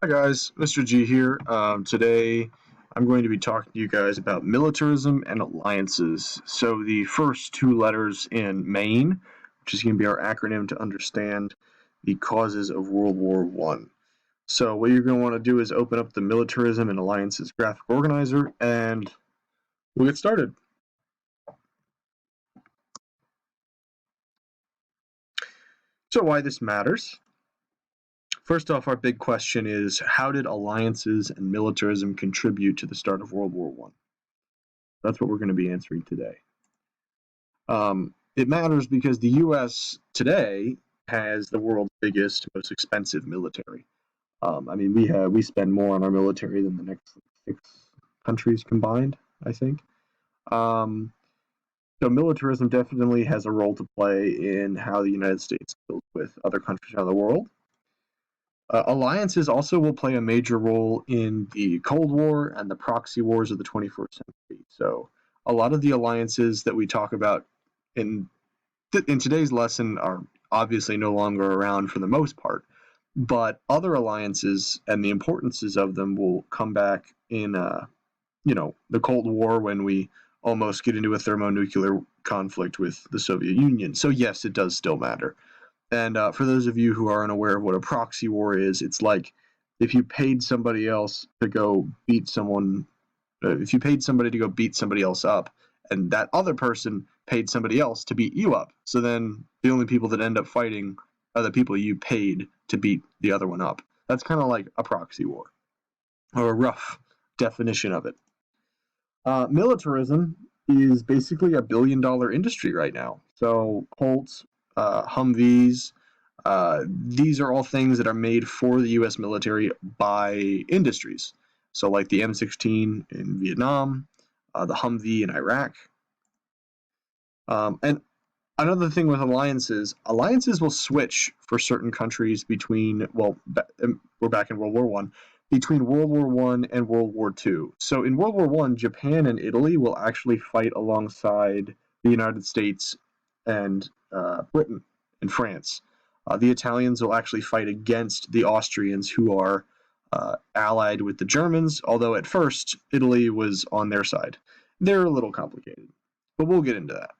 Hi guys, Mr. G here. Today I'm going to be talking to you guys about militarism and alliances. So the first two letters in MAIN, which is going to be our acronym to understand the causes of World War I. So what you're going to want to do is open up the Militarism and Alliances graphic organizer and we'll get started. So why this matters? First off, our big question is, how did alliances and militarism contribute to the start of World War I? That's what we're going to be answering today. It matters because the U.S. today has the world's biggest, most expensive military. We spend more on our military than the next six countries combined, I think. Um, so militarism definitely has a role to play in how the United States deals with other countries around the world. Alliances also will play a major role in the Cold War and the proxy wars of the 21st century. So a lot of the alliances that we talk about in today's lesson are obviously no longer around for the most part, but other alliances and the importances of them will come back in, the Cold War when we almost get into a thermonuclear conflict with the Soviet Union. So yes, it does still matter. And for those of you who are unaware of what a proxy war is, it's like if you paid somebody else to go beat someone, if you paid somebody to go beat somebody else up, and that other person paid somebody else to beat you up. So then the only people that end up fighting are the people you paid to beat the other one up. That's kind of like a proxy war, or a rough definition of it. Militarism is basically a billion-dollar industry right now. So Colts, Humvees, these are all things that are made for the U.S. military by industries. So like the M16 in Vietnam, the Humvee in Iraq. And another thing with alliances will switch for certain countries between, we're back in World War One, between World War One and World War Two. So in World War One, Japan and Italy will actually fight alongside the United States and Britain and France. The Italians will actually fight against the Austrians, who are allied with the Germans, although at first Italy was on their side. They're a little complicated, but we'll get into that.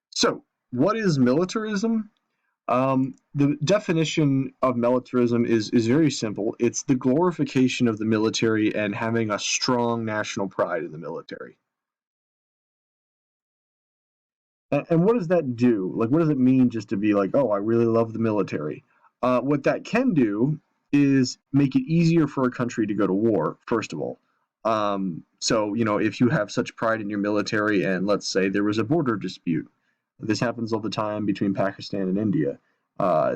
So, what is militarism? The definition of militarism is very simple. It's the glorification of the military and having a strong national pride in the military. And what does that do? Like, what does it mean just to be like, oh, I really love the military? What that can do is make it easier for a country to go to war, first of all. If you have such pride in your military, and let's say there was a border dispute, this happens all the time between Pakistan and India.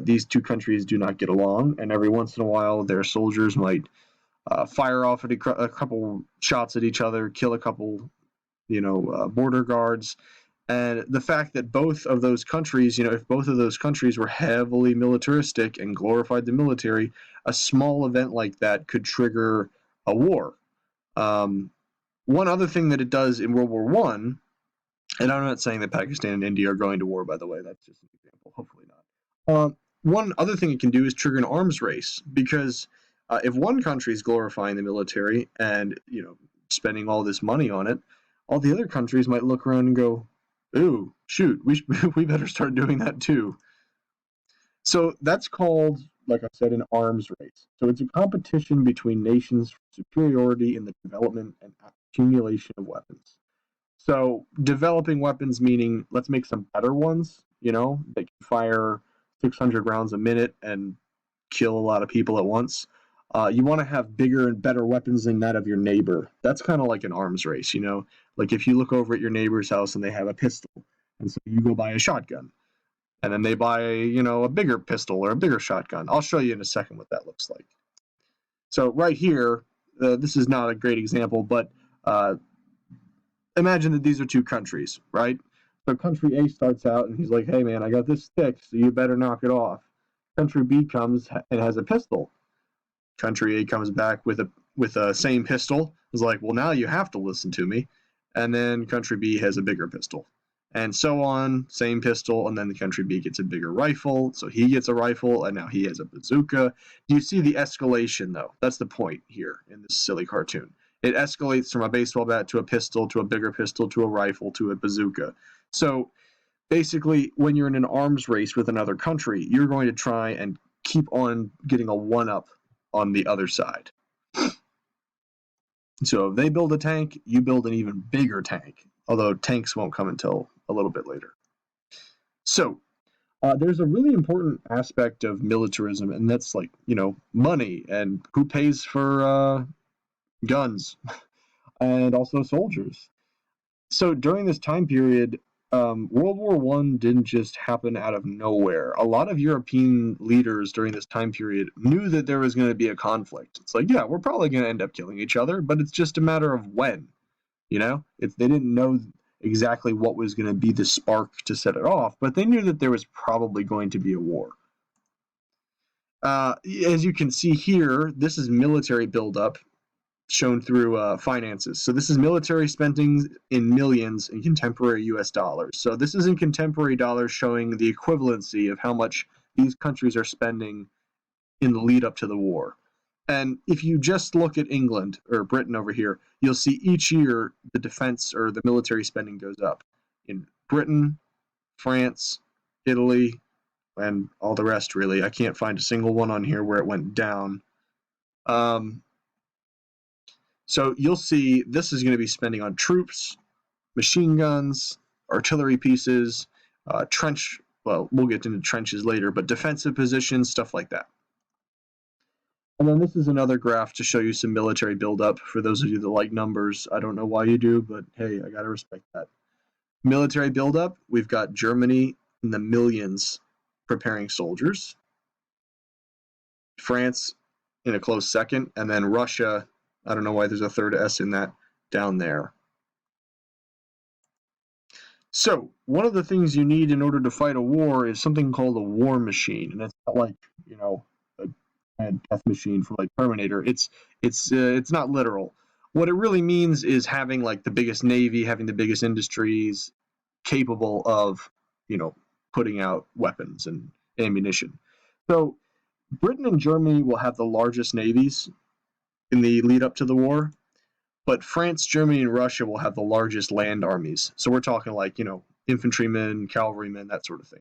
These two countries do not get along, and every once in a while, their soldiers might fire off at a couple shots at each other, kill a couple, border guards. And the fact that both of those countries, if both of those countries were heavily militaristic and glorified the military, a small event like that could trigger a war. Um, One other thing that it does in World War One, and I'm not saying that Pakistan and India are going to war, by the way, that's just an example, hopefully not. One other thing it can do is trigger an arms race, because if one country is glorifying the military and spending all this money on it, all the other countries might look around and go, "Ooh, shoot, we better start doing that too." So that's called, like I said, an arms race. So it's a competition between nations for superiority in the development and accumulation of weapons. So developing weapons meaning let's make some better ones, that can fire 600 rounds a minute and kill a lot of people at once. You want to have bigger and better weapons than that of your neighbor. That's kind of like an arms race, Like if you look over at your neighbor's house and they have a pistol, and so you go buy a shotgun, and then they buy, a bigger pistol or a bigger shotgun. I'll show you in a second what that looks like. So right here, this is not a great example, but imagine that these are two countries, right? So country A starts out and he's like, "Hey man, I got this stick, so you better knock it off." Country B comes and has a pistol. Country A comes back with a same pistol. Is like, "Well, now you have to listen to me." And then country B has a bigger pistol. and so on, same pistol, and then the country B gets a bigger rifle, so he gets a rifle, and now he has a bazooka. Do you see the escalation, though? That's the point here in this silly cartoon. It escalates from a baseball bat to a pistol to a bigger pistol to a rifle to a bazooka. So basically, when you're in an arms race with another country, you're going to try and keep on getting a one-up on the other side. So if they build a tank, you build an even bigger tank, although tanks won't come until a little bit later. So there's a really important aspect of militarism, and that's like, money and who pays for guns and also soldiers. So during this time period, World War One didn't just happen out of nowhere. A lot of European leaders during this time period knew that there was going to be a conflict. It's like, yeah, we're probably going to end up killing each other, but it's just a matter of when. They didn't know exactly what was going to be the spark to set it off, but they knew that there was probably going to be a war. As you can see here, this is military buildup shown through finances. So this is military spending in millions in contemporary US dollars. So this is in contemporary dollars showing the equivalency of how much these countries are spending in the lead up to the war. And if you just look at England or Britain over here, you'll see each year the defense or the military spending goes up. In Britain, France, Italy, and all the rest, really. I can't find a single one on here where it went down. So you'll see this is going to be spending on troops, machine guns, artillery pieces, trench, well, we'll get into trenches later, but defensive positions, stuff like that. And then this is another graph to show you some military buildup. For those of you that like numbers, I don't know why you do, but hey, I got to respect that. Military buildup, we've got Germany in the millions preparing soldiers. France in a close second, and then Russia, I don't know why there's a third S in that, down there. So, one of the things you need in order to fight a war is something called a war machine, and it's not like, a death machine from like Terminator. It's not literal. What it really means is having like the biggest navy, having the biggest industries, capable of, putting out weapons and ammunition. So, Britain and Germany will have the largest navies in the lead up to the war, but France, Germany, and Russia will have the largest land armies. So we're talking like, infantrymen, cavalrymen, that sort of thing.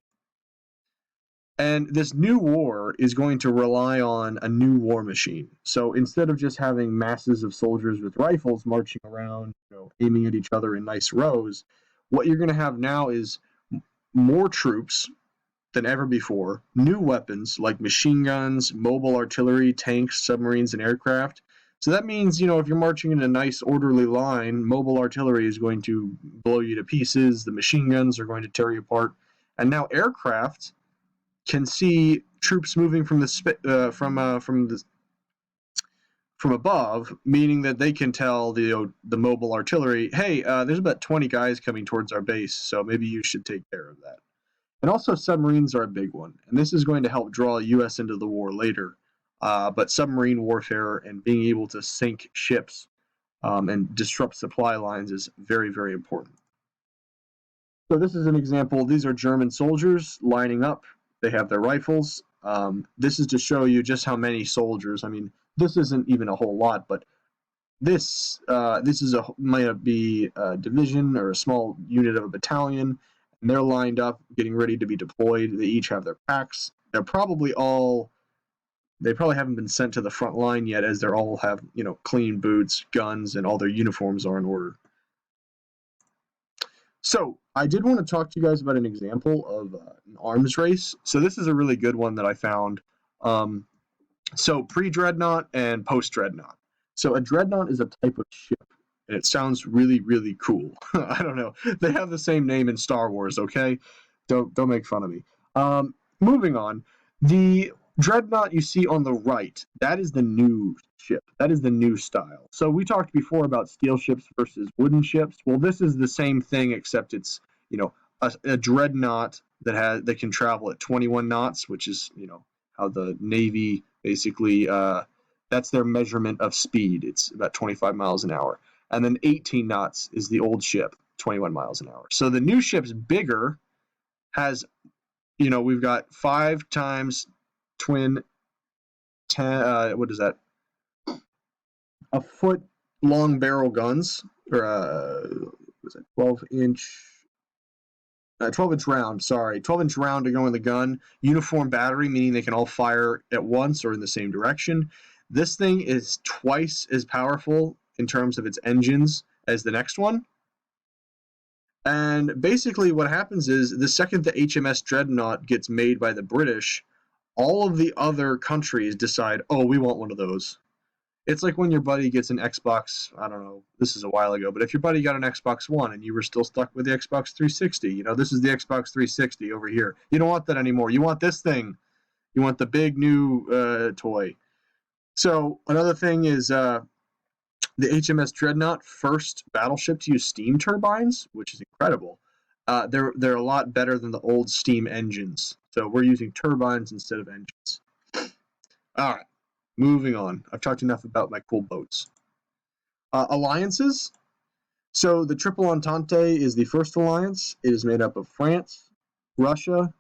And this new war is going to rely on a new war machine. So instead of just having masses of soldiers with rifles marching around, aiming at each other in nice rows, what you're going to have now is more troops than ever before, new weapons like machine guns, mobile artillery, tanks, submarines, and aircraft. So that means, if you're marching in a nice orderly line, mobile artillery is going to blow you to pieces, the machine guns are going to tear you apart, and now aircraft can see troops moving from above, meaning that they can tell the mobile artillery, hey, there's about 20 guys coming towards our base, so maybe you should take care of that. And also submarines are a big one, and this is going to help draw U.S. into the war later. But submarine warfare and being able to sink ships and disrupt supply lines is very, very important. So this is an example. These are German soldiers lining up. They have their rifles. This is to show you just how many soldiers. I mean, this isn't even a whole lot, but this might be a division or a small unit of a battalion. And they're lined up, getting ready to be deployed. They each have their packs. They probably haven't been sent to the front line yet, as they all have, clean boots, guns, and all their uniforms are in order. So I did want to talk to you guys about an example of an arms race. So this is a really good one that I found. So pre-dreadnought and post-dreadnought. So a dreadnought is a type of ship, and it sounds really, really cool. I don't know. They have the same name in Star Wars, okay? Don't make fun of me. Moving on. The dreadnought you see on the right, that is the new ship. That is the new style. So we talked before about steel ships versus wooden ships. Well, this is the same thing, except it's, a dreadnought that can travel at 21 knots, which is, how the Navy basically, that's their measurement of speed. It's about 25 miles an hour. And then 18 knots is the old ship. 21 miles an hour. So the new ship's bigger, has, we've got 5 times twin 10, what is that? A foot long barrel guns, or was it 12-inch? 12-inch round, sorry. 12-inch round to go in the gun. Uniform battery, meaning they can all fire at once or in the same direction. This thing is twice as powerful in terms of its engines as the next one. And basically what happens is the second the HMS Dreadnought gets made by the British, all of the other countries decide, oh, we want one of those. It's like when your buddy gets an Xbox, I don't know, this is a while ago, but if your buddy got an Xbox One and you were still stuck with the Xbox 360, this is the Xbox 360 over here. You don't want that anymore. You want this thing. You want the big new toy. So another thing is the HMS Dreadnought, first battleship to use steam turbines, which is incredible. They're a lot better than the old steam engines. So we're using turbines instead of engines. All right. Moving on. I've talked enough about my cool boats. Alliances. So the Triple Entente is the first alliance. It is made up of France, Russia,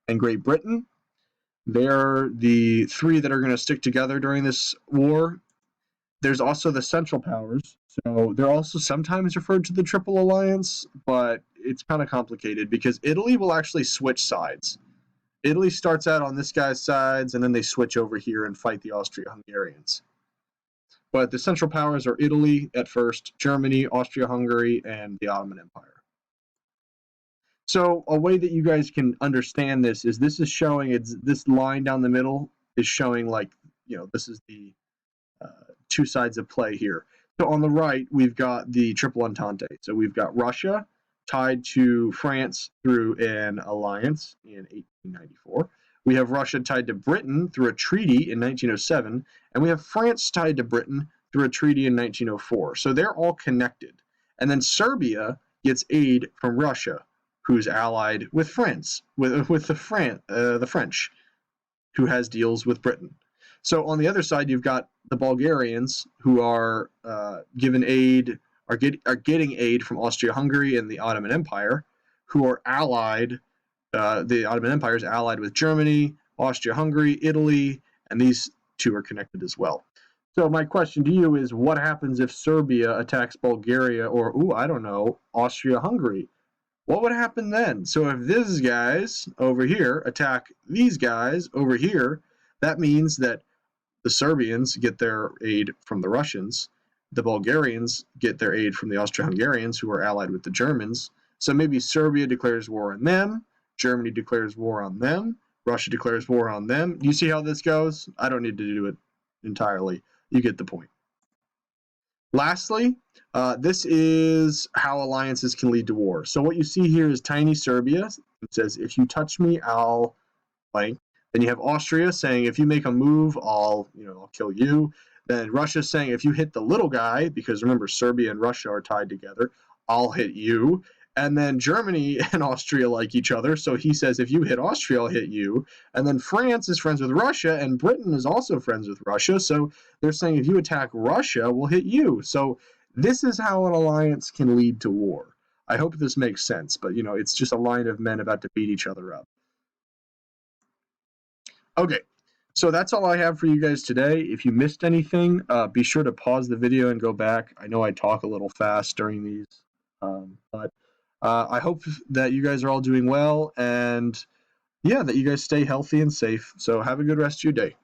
and Great Britain. They're the 3 that are going to stick together during this war. There's also the Central Powers. So they're also sometimes referred to the Triple Alliance, but it's kind of complicated because Italy will actually switch sides. Italy starts out on this guy's sides, and then they switch over here and fight the Austro-Hungarians. But the Central Powers are Italy at first, Germany, Austria-Hungary, and the Ottoman Empire. So a way that you guys can understand this is showing, this line down the middle is showing this is the 2 sides of play here. So on the right, we've got the Triple Entente. So we've got Russia tied to France through an alliance in 1894. We have Russia tied to Britain through a treaty in 1907, and we have France tied to Britain through a treaty in 1904. So they're all connected. And then Serbia gets aid from Russia, who's allied with France, with the French, who has deals with Britain. So on the other side, you've got the Bulgarians, who are given aid, are getting aid from Austria-Hungary and the Ottoman Empire, who are allied. The Ottoman Empire is allied with Germany, Austria-Hungary, Italy, and these 2 are connected as well. So my question to you is, what happens if Serbia attacks Bulgaria or, I don't know, Austria-Hungary? What would happen then? So if these guys over here attack these guys over here, that means that the Serbians get their aid from the Russians, the Bulgarians get their aid from the Austro-Hungarians, who are allied with the Germans. So maybe Serbia declares war on them, Germany declares war on them, Russia declares war on them. Do you see how this goes? I don't need to do it entirely. You get the point. Lastly, this is how alliances can lead to war. So what you see here is tiny Serbia. It says, if you touch me, I'll blank. Then you have Austria saying, if you make a move, I'll kill you. Then Russia saying, if you hit the little guy, because remember, Serbia and Russia are tied together, I'll hit you. And then Germany and Austria like each other, so he says, if you hit Austria, I'll hit you. And then France is friends with Russia, and Britain is also friends with Russia, so they're saying, if you attack Russia, we'll hit you. So this is how an alliance can lead to war. I hope this makes sense, but it's just a line of men about to beat each other up. Okay, so that's all I have for you guys today. If you missed anything, be sure to pause the video and go back. I know I talk a little fast during these, but I hope that you guys are all doing well, and that you guys stay healthy and safe. So have a good rest of your day.